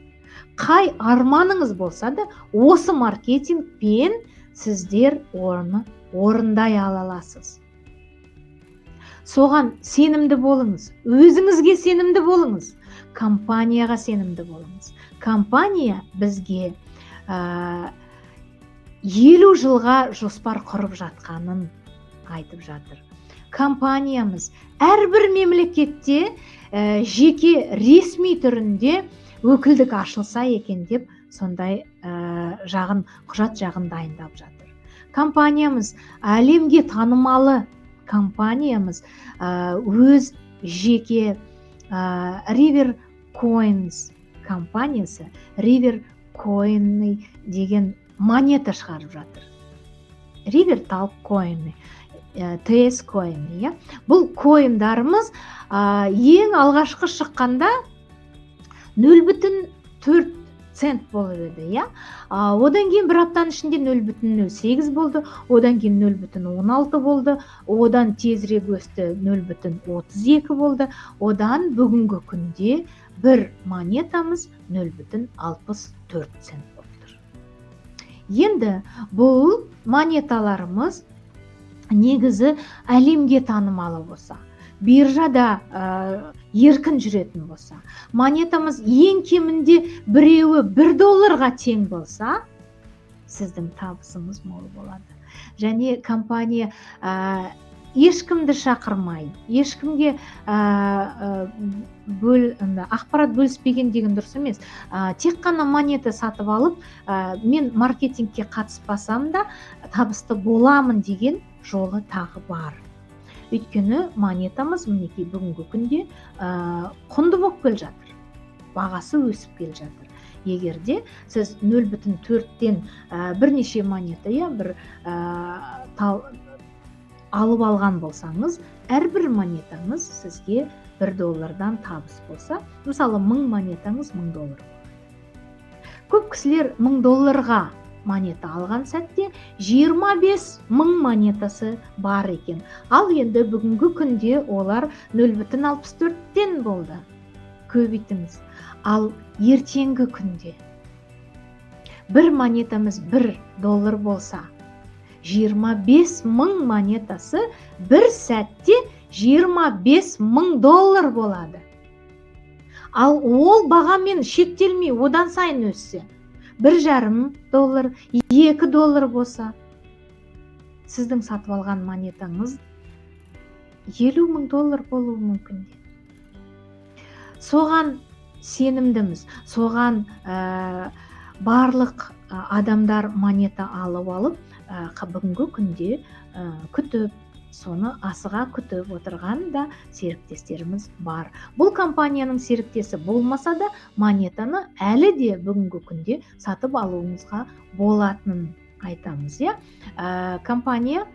A: қай арманыңыз болса да, осы маркетингпен сіздер орындай аласыз. Соған сенімді болыңыз, өзіңізге сенімді болыңыз, компанияға сенімді болыңыз. Компания бізге 50 жылға жоспар құрып жатқанын айтып жатыр. Компаниямыз әрбір мемлекетте жеке ресми түрінде өкілдік ашылса екен деп сондай құжат жағын дайындап жатыр. Компаниямыз әлемге танымалы. Компаниямыз өз жеке River Coins компаниясы River Coin деген монета шығарып жатыр. River Talk Coin, TS Coin, иә. Бұл коиндарымыз ең алғашқы шыққанда 0,4 цент болып еді, иә. Одан кейін бір аптаның ішінде 0,08 болды, одан кейін 0,16 болды, одан тезірек өсті 0,32 болды, одан бүгінгі күнде бір монетамыз 0,64 цент болып тұр. Енді бұл монеталарымыз негізі әлемге танымалы болса, биржада еркін жүретін болса, монетамыз ең кемінде біреуі $1 тең болса, сіздің табысыңыз мол болады. Және компания ешкімді шақырмай, ешкімге ақпарат бөліспеген деген дұрыс емес. Тек қана монета сатып алып, мен маркетингке қатыспасам да табысты боламын деген жолы тағы бар. Өйткені монетамыз мінекей бүгінгі күнде құнды болып кел жатыр. Бағасы өсіп кел жатыр. Егерде сіз 0,4-тен бірнеше монета, бір алып алған болсаңыз, әрбір монетаңыз сізге $1 табыс болса, мысалы 1000 монетаңыз $1000. Көп кісілер $1000 монета алған сәтте 25,000 монетасы бар екен. Ал енді бүгінгі күнде олар 0,64-тен болды. Көбейтіңіз. Ал ертеңгі күнде бір монетамыз $1 болса, 25,000 монетасы бір сәтте $25,000 болады. Ал ол бағамен шектелмей одан сайын өссе, $1,5, $2 болса, сіздің сатып алған монетаңыз $50,000 болуы мүмкін. Соған сенімдіміз. Соған барлық адамдар монета алып алып, бүгінгі күнде күтіп, соны асыға күтіп отырған да серіктестеріміз бар. Бұл компанияның серіктесі болмаса да, монетаны әлі де бүгінгі күнде сатып алуыңызға болатынын айтамыз. Компания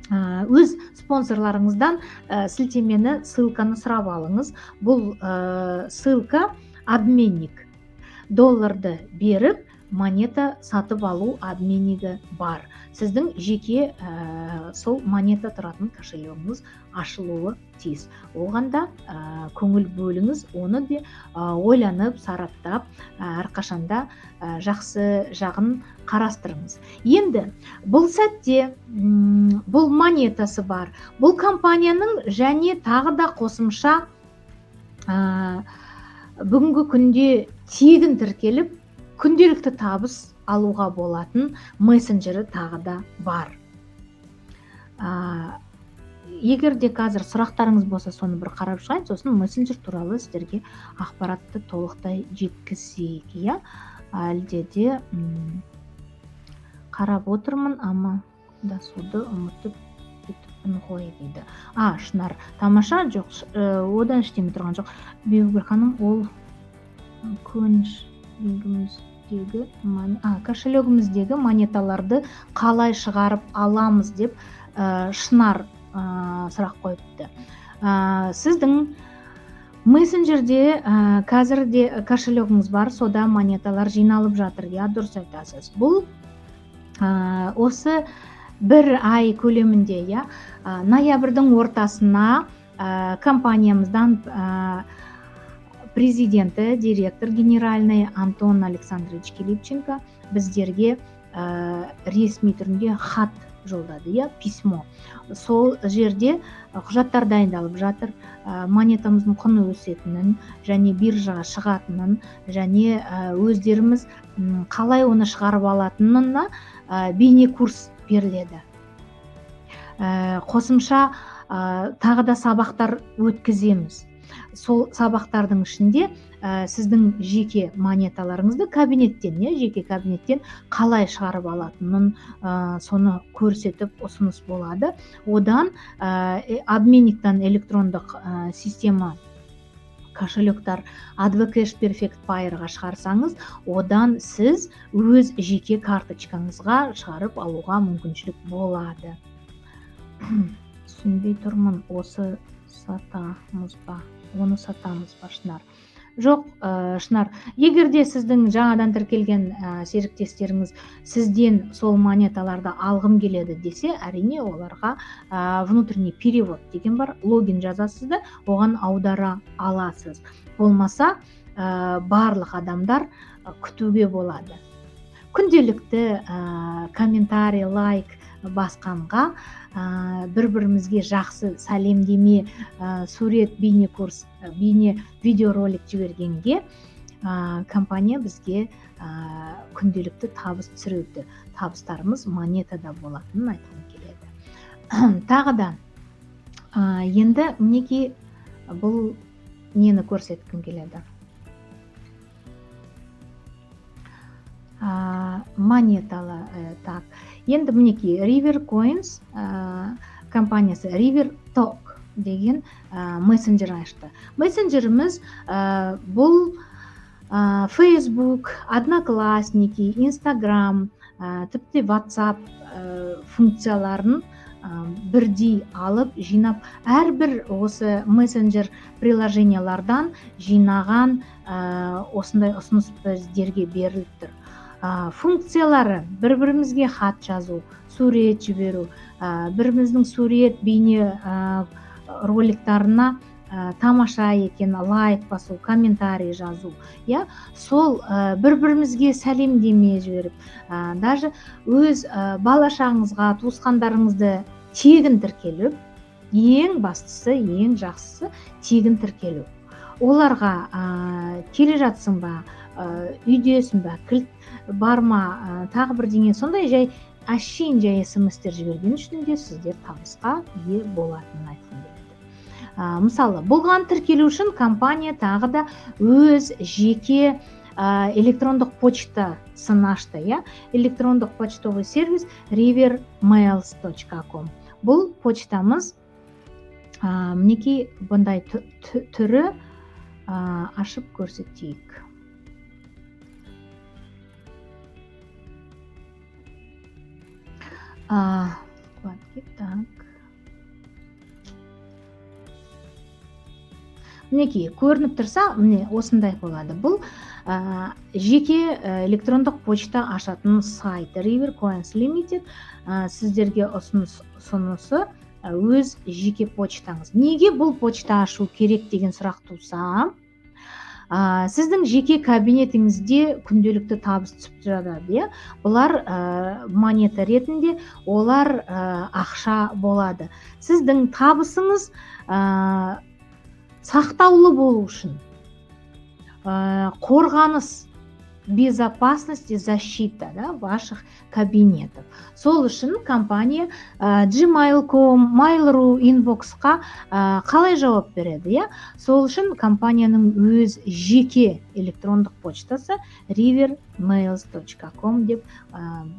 A: өз спонсорларыңыздан сілтемені, ссылканы сұрап алыңыз. Бұл ссылка обменник. $1 беріп, монета сатып алу обменнигі бар. Сіздің жеке сол монета тұратын кошелегіңіз ашылуы тиіс. Оғанда көңіл бөліңіз, оны де ойланып, сараптап, әрқашанда жақсы жағын қарастырыңыз. Енді бұл сәтте бұл монетасы бар. Бұл компанияның және тағы да қосымша бүгінгі күнде тегін тіркеліп, күнделікті табыс алуға болатын мессенджері тағы да бар. Егер де қазір сұрақтарыңыз болса, соны бір қарап шығайын, сосын мессенджер туралы сіздерге ақпаратты толықтай жеткізейік. Әлде де қарап отырмын, ама да суды ұмытып кетіппін ғой дейді. Шынар, тамаша, жоқ, одан ештеме тұрған жоқ. Бибігүл ханым, ол кошелегіміздегі монеталарды қалай шығарып аламыз деп Шынар сұрақ қойыпты. Сіздің мессенджерде қазірде кошелегіңіз бар, сода монеталар жиналып жатыр. Дұрыс айтасыз. Бұл осы бір ай көлемінде, ноябрьдің ортасына компаниямыздан президенті, директор генеральный Антон Александрович Килипченко біздерге ресми түрінде хат жолдады, письмо. Сол жерде құжаттар дайындалып жатыр, монетамыздың құны өсетінін, және биржаға шығатынын, және өздеріміз қалай оны шығарып алатынына бейне курс беріледі. Қосымша тағы да сабақтар өткіземіз. Сол сабақтардың ішінде сіздің жеке монеталарыңызды жеке кабинеттен қалай шығарып алатынын соны көрсетіп ұсыныс болады. Одан обменниктен электрондық система кошелектар Advocash Perfect Payer'ға шығарсаңыз, одан сіз өз жеке карточкаңызға шығарып алуға мүмкіншілік болады. Түсінбей тұрмын, осы сатамыз ба? Оны сатамыз ба, Шынар? Жоқ, Шынар, егерде сіздің жаңадан тіркелген серіктестеріңіз сізден сол монеталарды алғым келеді десе, әрине оларға внутренний перевод деген бар, логин жазасыз да, оған аудара аласыз. Болмаса, барлық адамдар күтуге болады. Күнделікті комментарий, лайк басқанға, бір-бірімізге жақсы сәлемдеме, сурет, бейне курс, бейне видеоролик жібергенге компания бізге күнделікті табыс түсіреді. Табыстарымыз монетада болатынын айтқым келеді. Тағы да енді мінеки бұл нені көрсеткім келеді. Монеталы, так. Енді мінеки River Coins компаниясы River Talk деген мессенджер ашты. Мессенджеріміз бұл Facebook, Одноклассники, Instagram, тіпті WhatsApp функцияларын бірдей алып, жинап, әрбір осы мессенджер приложениялардан жинаған осындай ұсыныс біздерге беріліп тұр. Функциялары бір-бірімізге хат жазу, сурет жіберу, біріміздің сурет, бейне роликтарына тамаша екен, лайк басу, комментарий жазу. Сол бір-бірімізге сәлемдеме жіберіп, даже өз балашағыңызға, туысқандарыңызды тегін тіркеліп, ең бастысы, ең жақсысы тегін тіркелу. оларға келе жатсың ба, үйдесің ба, кілт бар ма, тағы бірдеңе, сондай жай әшейін жай смс-тер жіберген үшін де сіздер табысқа ие болатынын айтқым келеді. Мысалы, бұған тіркелу үшін компания тағы да өз жеке электрондық почтасын ашты, электрондық почтовый сервис rivermails.com. Бұл почтамыз мінекей бұндай түрі, ашып көрсетейік. Мінекей көрініп тұрса, міне осындай болады. Бұл жеке электрондық почта ашатын сайт River Coins Limited сіздерге ұсынысы өз жеке почтаңыз. Неге бұл почта ашу керек деген сұрақ туса, сіздің жеке кабинетіңізде күнделікті табыс түсіп жатады, бұлар монета ретінде, олар ақша болады. Сіздің табысыңыз сақтаулы болу үшін, қорғаныс, безопасность и защита ваших кабинетов. Сол үшін компания Gmail.com, Mail.ru, Inbox-қа қалай жауап береді? Сол үшін компанияның өз жеке электрондық почтасы rivermails.com деп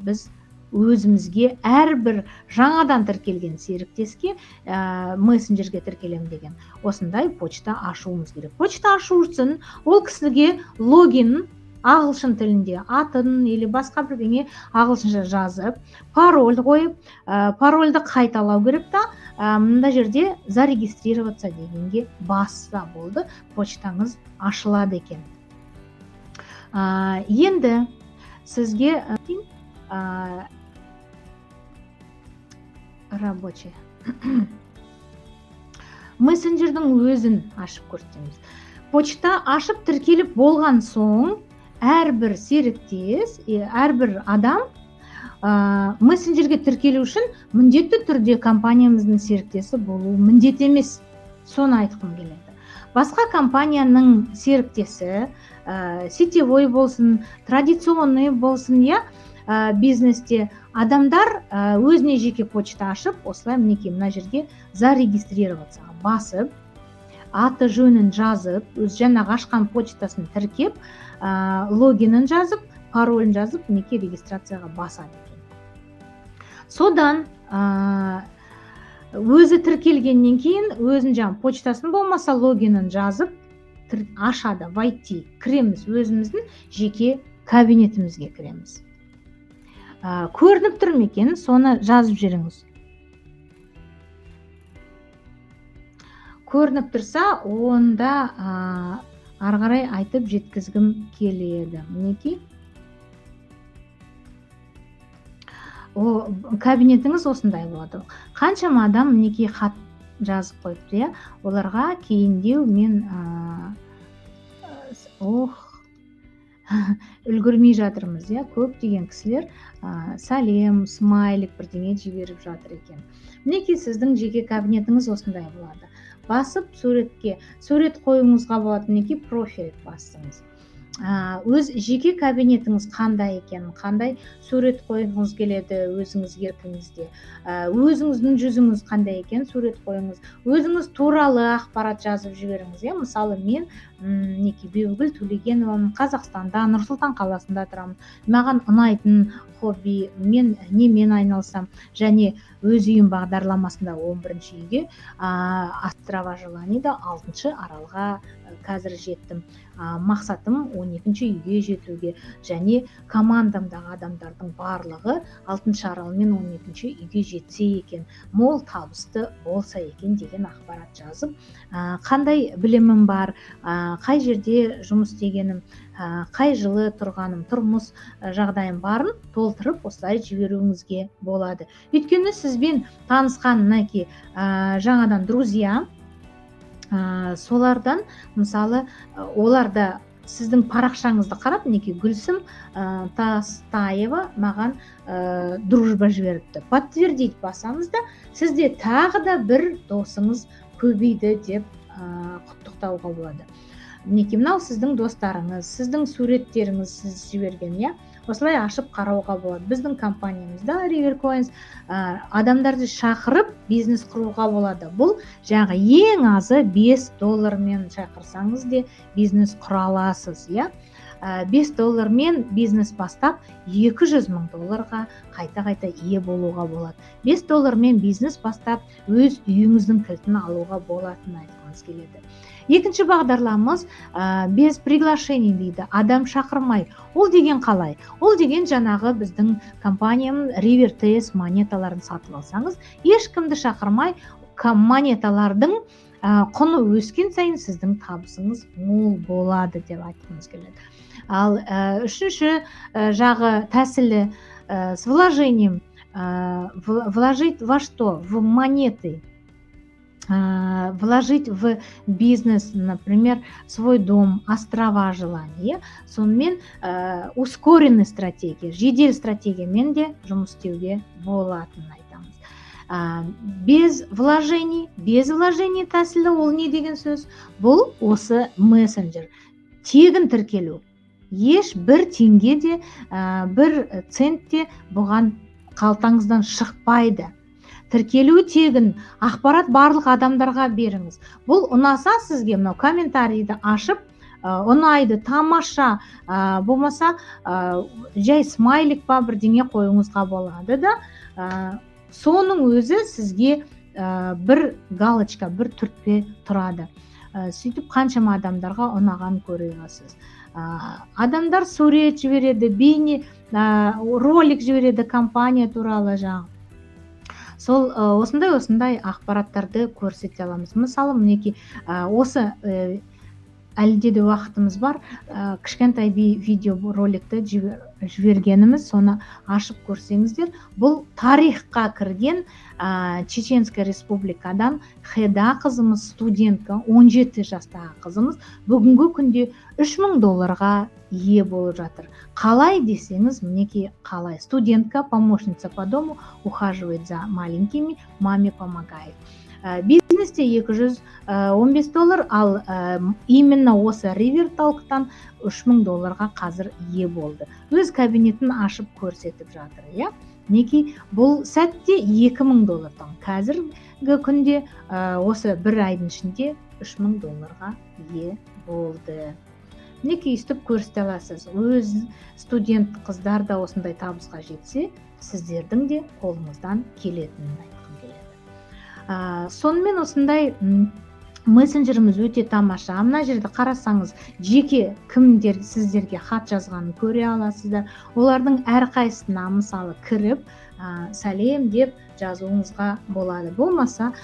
A: біз өзімізге әрбір жаңадан тіркелген серіктеске мессенджерге тіркелем деген осындай почта ашуымыз керек. Почта ашу үшін ол кісіге логин ағылшын тілінде атын или басқа бірдеңе ағылшынша жазып, пароль қойып, парольді қайталау керек та, мында жерде зарегистрироваться дегенге басса болды, почтаңыз ашылады екен. Енді сізге рабочий мессенджердің өзін ашып көрсетеміз. Почта ашып тіркеліп болған соң әрбір серіктес, әрбір адам мессенджерге тіркелу үшін міндетті түрде компаниямыздың серіктесі болуы міндет емес. Соны айтқым келеді. Басқа компанияның серіктесі, сетевой болсын, традиционный болсын, бизнесте адамдар өзіне жеке почта ашып, осылай мінекей мына жерге зарегистрироваться басып, аты жөнін жазып, өз жаңағы ашқан почтасын тіркеп, логинін жазып, паролін жазып, мінекей регистрацияға басады екен. Содан өзі тіркелгеннен кейін өзін жаңағы почтасын болмаса логинін жазып ашады, войти, кіреміз, өзіміздің жеке кабинетімізге кіреміз. Көрініп тұр ма екен, соны жазып жүріңіз. Көрініп тұрса, онда ары қарай айтып жеткізгім келеді. Мінекей. Кабинетіңіз осындай болады. Қаншама адам мінекей хат жазып қойыпты, оларға кейіндеу мен үлгірмей жатырмыз, көп деген кісілер сәлем, смайлик бірдеңе жіберіп жатыр екен. Мінекей сіздің жеке кабинетіңіз осындай болады. Басып сурет қойыңызға болады, мінекей профиль басыңыз. Өз жеке кабинетіңіз қандай екен, қандай сурет қойыңыз келеді өзіңіз еркіңізде, өзіңіздің жүзіңіз қандай екен, сурет қойыңыз, өзіңіз туралы ақпарат жазып жіберіңіз. Мысалы, мен Бибігүл Төлегеновамын, Қазақстанда, Нұр-Сұлтан қаласында тұрамын. Маған ұнайтын хобби, мен немен айналысам, және өз үйім бағдарламасында 11-ші үйге, Острова желанида 6-шы аралға қазір жеттім. Мақсатым 12-ші үйге жетуге, және командамдағы адамдардың барлығы 6-шы арал мен 12-ші үйге жетсе екен, мол табысты болса екен деген ақпарат жазып, қандай білімім бар, қай жерде жұмыс істегенім, қай жылы тұрғаным, тұрмыс жағдайым барын толтырып осылай жіберуіңізге болады. Өйткені сізбен танысқан жаңадан друзья, солардан, мысалы, оларда сіздің парақшаңызды қарап, Гүлсім Тастаева маған дружба жіберіпті. Подтвердить басамыз да, сізде тағы да бір досыңыз көбейді деп құттықтауға болады. мінекей мынау сіздің достарыңыз, сіздің суреттеріңіз сіз жіберген, иә, осылай ашып қарауға болады. Біздің компаниямызда Rivercoins адамдарды шақырып бизнес құруға болады. Бұл жаңағы ең азы $5 шақырсаңыз де бизнес құра аласыз, иә. $5 бизнес бастап $200,000 қайта ие болуға болады. $5 бизнес бастап өз үйіңіздің кілтін алуға болатынын айтқымыз келеді. Екінші бағдарламамыз без приглашений дейді, адам шақырмай. Ол деген қалай? Ол деген жаңағы біздің компаниямыз RiverTS монеталарын сатып алсаңыз, ешкімді шақырмай, монеталардың құны өскен сайын сіздің табысыңыз мол болады деп айтқымыз келеді. Ал үшінші жағы тәсілі с вложением вложить во что? В монеты. Вложить в бизнес, например, свой дом, острова желания. Сонымен ускоренный стратегия, жедел стратегиямен де жұмыс істеуге болатынын айтамыз. Без вложений тәсілі ол не деген сөз? Бұл осы мессенджер. Тегін тіркелу. Еш бір теңге де, бір цент де бұған қалтаңыздан шықпайды. Тіркелу тегін, ақпарат барлық адамдарға беріңіз. Бұл ұнаса сізге мынау комментарийді ашып, ұнайды, тамаша, болмаса жай смайлик па бірдеңе қойыңызға болады да, соның өзі сізге бір галочка, бір түртпе тұрады. Сөйтіп қаншама адамдарға ұнаған көре аласыз. Адамдар сурет жібереді, бейне ролик жібереді компания туралы жаңағы. Сол осындай ақпараттарды көрсете аламыз. Мысалы, мінекей осы әлде де уақытымыз бар, кішкентай видео роликті жібергеніміз, соны ашып көрсеңіздер, бұл тарихқа кірген Чеченская республикадан Хеда қызымыз, студентка, 17 жастағы қызымыз бүгінгі күнде $3,000 ие болып жатыр. Қалай десеңіз, мінекей қалай. Студентка, помощница по дому, ухаживает за маленькими, маме помогает. Бизнесте $215, ал именно осы RiverTalk'тан $3,000 қазір ие болды. Өз кабинетін ашып көрсетіп жатыр, иә? Неки бұл сәтте $2,000. Қазіргі күнде осы бір айдың ішінде $3,000 ие болды. Неки үстіп көрсете аласыз. Өз студент қыздар да осындай табысқа жетсе, сіздердің де қолыңыздан келетінін айтқым келеді. Сонымен осындай мессенджеріміз өте тамаша. Мына жерде қарасаңыз, жеке кімдер сіздерге хат жазғанын көре аласыздар. Олардың әрқайсысына мысалы кіріп, сәлем деп жазуыңызға болады. Болмаса,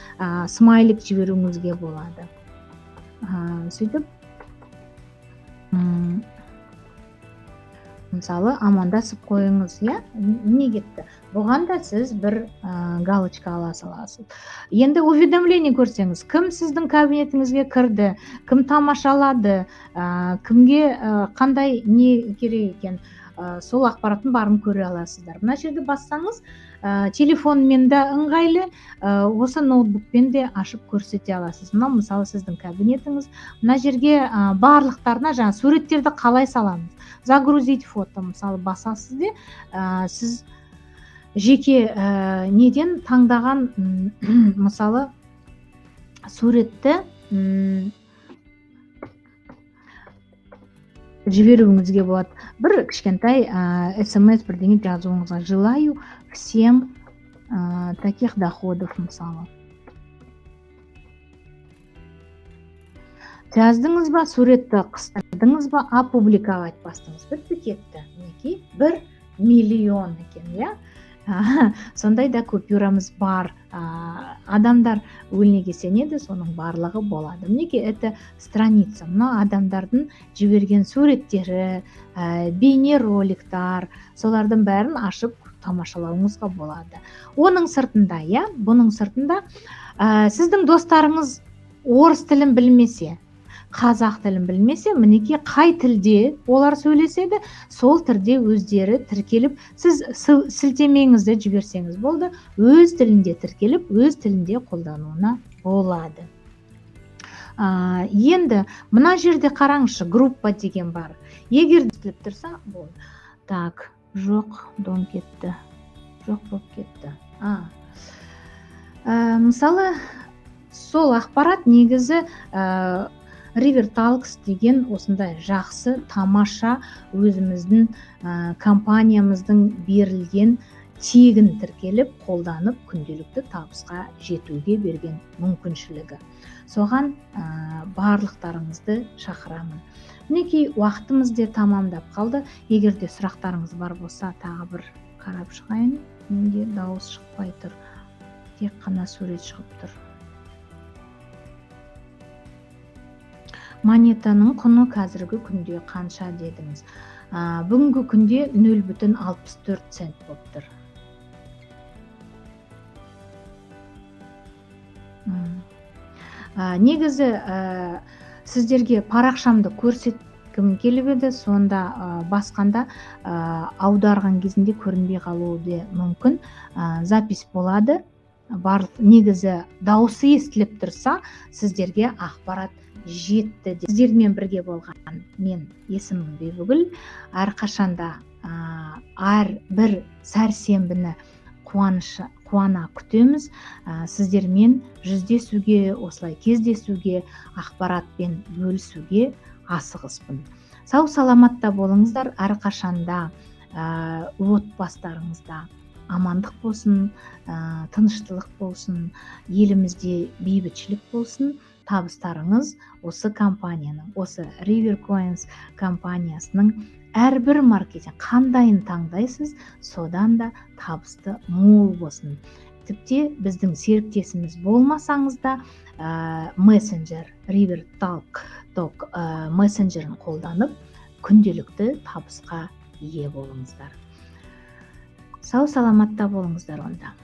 A: смайлик жіберуіңізге болады. Сөйтіп, мысалы, амандасып қойыңыз, иә? Не кетті? Бұған да сіз бір галочка ала саласыз. Енді уведомление көрсеңіз, кім сіздің кабинетіңізге кірді, кім тамашалады, кімге қандай не керек екен, сол ақпараттың барын көре аласыздар. Мына жерде бассаңыз, телефонмен де ыңғайлы, осы ноутбукпен де ашып көрсете аласыз. Мына мысалы сіздің кабинетіңіз. Мына жерге барлықтарына жаңа суреттерді қалай саламыз? Загрузить фото, мысалы басасыз де, сіз жеке неден таңдаған мысалы суретті жіберуіңізге болады. Бір кішкентай смс бірдеңе жазуыңызға. Желаю всем таких доходов, мысалы. Жаздыңыз ба, суретті қыстырдыңыз ба, опубликовать бастыңыз. Бітті кетті. Мінекей 1 миллион екен, иә? Сондай да купюрамыз бар. Адамдар өлнеге сенеді, соның барлығы болады. Мінекей, это страница. Мына адамдардың жіберген суреттері, бейне роликтар, солардың бәрін ашып тамашалауыңызға болады. Оның сыртында, иә, бұның сыртында сіздің достарыңыз орыс тілін білмесе, қазақ тілін білмесе, мінекей қай тілде олар сөйлеседі, сол тілде өздері тіркеліп, сіз сілтемеңізді жіберсеңіз болды, өз тілінде тіркеліп, өз тілінде қолдануына болады. Енді мына жерде қараңызшы, группа деген бар. Егер естіліп тұрса, бұл. Так, жоқ, дон кетті. Жоқ болып кетті. Мысалы, сол ақпарат негізі RiverTalks деген осындай жақсы, тамаша өзіміздің компаниямыздың берілген тегін тіркеліп, қолданып, күнделікті табысқа жетуге берген мүмкіншілігі. Соған барлықтарыңызды шақырамын. Мінекей, уақытымыз де тамамдап қалды. Егер де сұрақтарыңыз бар болса, тағы бір қарап шығайын. Менде дауыс шықпай тұр. Тек қана сурет шығып тұр. Монетаның құны қазіргі күнде қанша дедіңіз? Бүгінгі күнде 0,64 цент болып тұр. Негізі сіздерге парақшамды көрсеткім келіп еді, сонда басқанда аударған кезінде көрінбей қалуы де мүмкін. Запись болады. Негізі дауысы естіліп тұрса, сіздерге ақпарат жетті. Сіздермен бірге болған мен есімім Бибігүл. Әрқашанда әр бір сәрсенбіні қуана күтеміз. Сіздермен жүздесуге, осылай кездесуге, ақпаратпен бөлісуге асығыспын. Сау саламатта болыңыздар. Әрқашанда отбасыларыңызда амандық болсын, тыныштылық болсын, елімізде бейбітшілік болсын. Табыстарыңыз осы компанияның, осы RiverCoins компаниясының әрбір маркетинг қандайын таңдайсыз, содан да табысты мол болсын. Тіпте біздің серіктесіміз болмасаңыз да, мессенджер, RiverTalk мессенджерін қолданып, күнделікті табысқа ие болыңыздар. Сау саламатта болыңыздар онда.